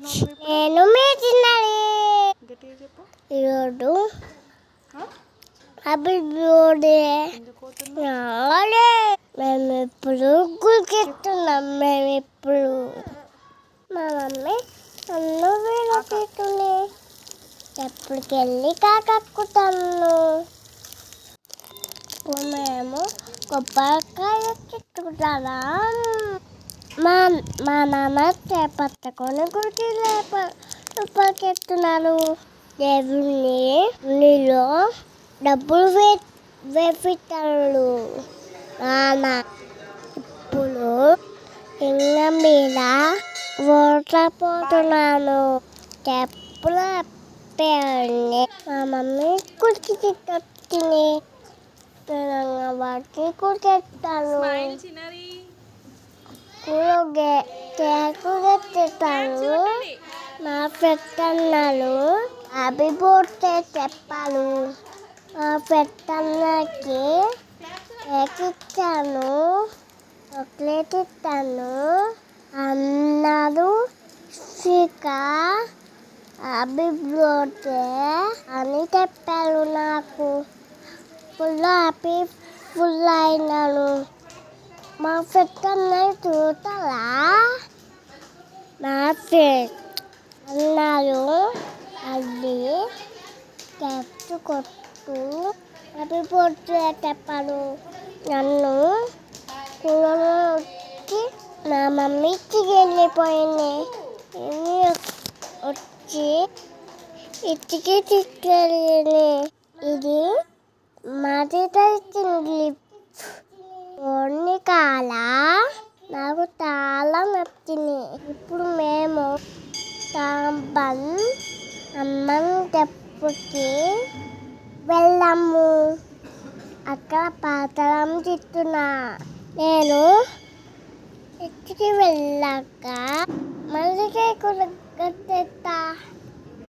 నేను మీ చిన్నది గట్టిగా చెప్పు. ఈరోజు ఆ? హ్యాపీ బర్త్డే ఎందుకు పోతున్నావు? మేము ఇప్పుడు గురికెత్తున్నాం. మేము ఇప్పుడు మా మమ్మీ నన్ను వీళ్ళకెత్తుంది. ఎప్పటికెళ్ళి కాకక్కుతాను. ఇప్పుడు మేము కొబ్బరికాయ చెట్టుకుంటారా. మా మా నాన్న చేపట్టుకొని గుడికి లోపలికెత్తున్నారు. దేవుని నీలో డబ్బులు వేపిస్తాడు నాన్న. ఇప్పుడు ఇంగ మీద ఓట్లపోతున్నాను. చెప్పులు అప్పాయండి. మా మమ్మీ కుడికి తిట్టొచ్చింది. వాటికి కుడికెత్తాను. కేకుతాను. నా పెద్దన్నలు హ్యాపీ బర్త్డే చెప్పాను. మా పెద్దన్నకి కేక్ ఇచ్చాను, చాక్లెట్ ఇస్తాను అన్నారు. శిఖా హ్యాపీ బర్త్డే అని చెప్పారు. నాకు ఫుల్ అయినాను. మా పెద్దన్నయ్య చూస్తారా నా ఫ్రెండ్ అన్నారు. అది కేక్ కొట్టు హ్యాపీ బర్త్డే చెప్పాను. నన్ను కూరలో వచ్చి నా మమ్మీకి వెళ్ళిపోయింది. వచ్చి ఇచ్చికి తీసుకెళ్ళి ఇది మాది తెలిసింది. కొన్ని కాల నాకు చాలా నచ్చింది. ఇప్పుడు మేము తాంబన్ అమ్మం తెప్పుకి వెళ్ళాము. అక్కడ పాతరం తిట్టున్నా. నేను ఇంటికి వెళ్ళాక మళ్ళీ కేకులు కట్టేస్తా.